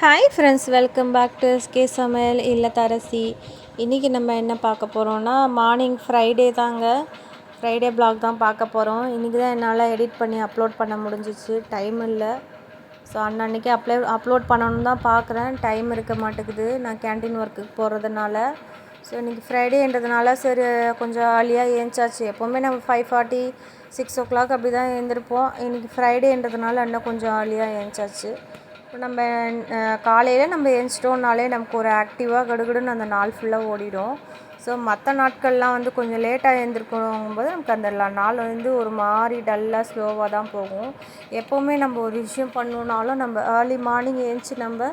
Hi friends, welcome back to SK சமையல் இல்லத்தரசி. இன்றைக்கி நம்ம என்ன பார்க்க போகிறோன்னா, மார்னிங் ஃப்ரைடே தாங்க. ஃப்ரைடே ப்ளாக் தான் பார்க்க போகிறோம். இன்றைக்கி தான் என்னால் எடிட் பண்ணி அப்லோட் பண்ண முடிஞ்சிச்சு. டைம் இல்லை. ஸோ அன்னன்றைக்கி அப்லோட் பண்ணணுன்னு தான் பார்க்குறேன். டைம் இருக்க மாட்டேங்குது, நான் கேன்டீன் ஒர்க்குக்கு போகிறதுனால. ஸோ இன்றைக்கி ஃப்ரைடேன்றதுனால சரி கொஞ்சம் ஏர்லியாக ஏஞ்சாச்சு. எப்போவுமே நம்ம 5:40 6 அப்படி தான் எழுந்திருப்போம். இன்றைக்கி ஃப்ரைடேன்றதுனால இன்னும் கொஞ்சம் ஏர்லியாக ஏஞ்சாச்சு. இப்போ நம்ம காலையில் நம்ம எழுந்திரிச்சிட்டோம்னாலே நமக்கு ஒரு ஆக்டிவாக கடுகடுன்னு அந்த நாள் ஃபுல்லாக ஓடிடும். ஸோ மற்ற நாட்கள்லாம் வந்து கொஞ்சம் லேட்டாக எழுந்திருக்கணுங்கும்போது நமக்கு அந்த நாள் வந்து ஒரு மாதிரி டல்லாக ஸ்லோவாக தான் போகும். எப்போவுமே நம்ம ஒரு விஷயம் பண்ணணுன்னாலும் நம்ம ஏர்லி மார்னிங் எழுந்திச்சி நம்ம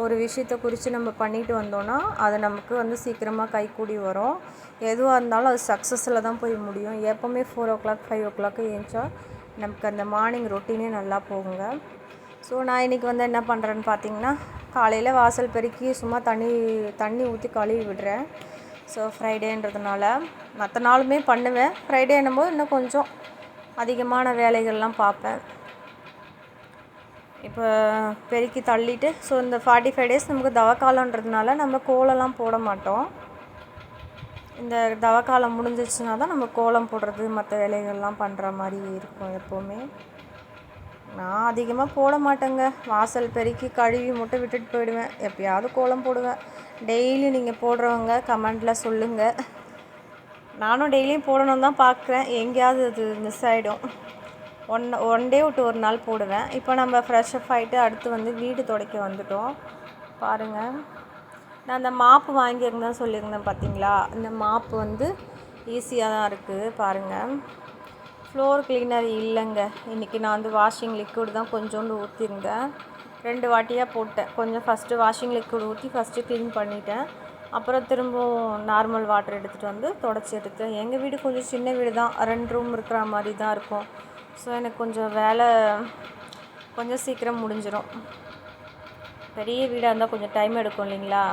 ஒரு விஷயத்தை குறித்து நம்ம பண்ணிட்டு வந்தோன்னா அது நமக்கு வந்து சீக்கிரமாக கைக்கூடி வரும். எதுவாக இருந்தாலும் அது சக்ஸஸில் தான் போய் முடியும். எப்போவுமே 4 5 எழுந்திச்சா நமக்கு அந்த மார்னிங் ரொட்டீனே நல்லா போகுங்க. ஸோ நான் இன்றைக்கி வந்து என்ன பண்ணுறேன்னு பார்த்தீங்கன்னா, காலையில் வாசல் பெருக்கி சும்மா தண்ணி ஊற்றி கழுவி விடுறேன். ஸோ ஃப்ரைடேன்றதுனால மற்ற நாளுமே பண்ணுவேன். ஃப்ரைடேன்னும்போது இன்னும் கொஞ்சம் அதிகமான வேலைகள்லாம் பார்ப்பேன். இப்போ பெருக்கி தள்ளிட்டு ஸோ இந்த 45 டேஸ் நமக்கு தவக்காலன்றதுனால நம்ம கோலம்லாம் போட மாட்டோம். இந்த தவக்காலம் முடிஞ்சிச்சுன்னா தான் நம்ம கோலம் போடுறது மற்ற வேலைகள்லாம் பண்ணுற மாதிரி இருக்கும் எப்போவுமே. நான் அதிகமாக போட மாட்டேங்க. வாசல் பெருக்கி கழுவி மட்டும் விட்டுட்டு போயிடுவேன். எப்போயாவது கோலம் போடுவேன். டெய்லி நீங்கள் போடுறவங்க கமெண்டில் சொல்லுங்கள். நானும் டெய்லியும் போடணுன்னு தான் பார்க்குறேன். எங்கேயாவது அது மிஸ் ஆகிடும். ஒன் டே விட்டு ஒரு நாள் போடுவேன். இப்போ நம்ம ஃப்ரெஷ் அப் ஆகிட்டு அடுத்து வந்து வீடு துடைக்க வந்துட்டோம். பாருங்கள், நான் அந்த மாப்பு வாங்கியிருந்தேன் சொல்லியிருந்தேன் பார்த்தீங்களா? இந்த மாப்பு வந்து ஈஸியாக தான் இருக்குது பாருங்கள். ஃப்ளோர் கிளீனர் இல்லைங்க. இன்றைக்கி நான் வந்து வாஷிங் லிக்விட் தான் கொஞ்சோண்டு ஊற்றிருந்தேன். 2 வாட்டியாக போட்டேன். கொஞ்சம் ஃபஸ்ட்டு வாஷிங் லிக்விட் ஊற்றி ஃபஸ்ட்டு க்ளீன் பண்ணிவிட்டேன். அப்புறம் திரும்பவும் நார்மல் வாட்டர் எடுத்துகிட்டு வந்து தொடச்சி எடுத்தேன். எங்கள் வீடு கொஞ்சம் சின்ன வீடு தான், 2 ரூம் இருக்கிற மாதிரி தான் இருக்கும். ஸோ எனக்கு கொஞ்சம் வேலை கொஞ்சம் சீக்கிரம் முடிஞ்சிடும். பெரிய வீடாக இருந்தால் கொஞ்சம் டைம் எடுக்கும் இல்லைங்களா?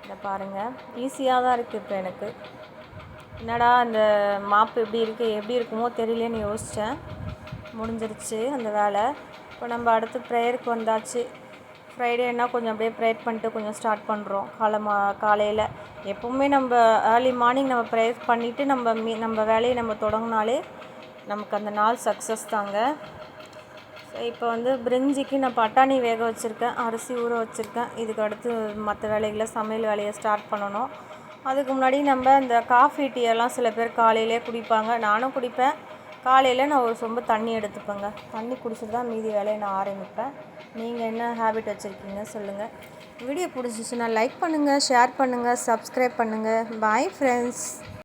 இதை பாருங்கள், ஈஸியாக தான் இருக்குது. இப்போ எனக்கு என்னடா அந்த மாப்பு எப்படி இருக்குமோ தெரியலேன்னு யோசித்தேன். முடிஞ்சிருச்சு அந்த வேலை. இப்போ நம்ம அடுத்து ப்ரேயருக்கு வந்தாச்சு. ஃப்ரைடேன்னா கொஞ்சம் அப்படியே ப்ரேயர் பண்ணிட்டு கொஞ்சம் ஸ்டார்ட் பண்ணுறோம். காலையில் எப்போவுமே நம்ம ஏர்லி மார்னிங் நம்ம ப்ரேயர் பண்ணிவிட்டு நம்ம வேலையை நம்ம தொடங்கினாலே நமக்கு அந்த நாள் சக்ஸஸ் தாங்க. இப்போ வந்து பிரிஞ்சிக்கு நான் பட்டாணி வேக வச்சுருக்கேன், அரிசி ஊற வச்சுருக்கேன். இதுக்கு அடுத்து மற்ற வேலைகளை சமையல் வேலையை ஸ்டார்ட் பண்ணணும். அதுக்கு முன்னாடி நம்ம இந்த காஃபி டீயெல்லாம் சில பேர் காலையிலே குடிப்பாங்க. நானும் குடிப்பேன். காலையில் நான் ஒரு சொம்பு தண்ணி எடுத்துப்பேங்க. தண்ணி குடிச்சிட்டு தான் மீதி வேலையை நான் ஆரம்பிப்பேன். நீங்கள் என்ன ஹேபிட் வச்சுருக்கீங்க சொல்லுங்கள். வீடியோ பிடிச்சிச்சுன்னா லைக் பண்ணுங்கள், ஷேர் பண்ணுங்கள், சப்ஸ்கிரைப் பண்ணுங்கள். Bye friends.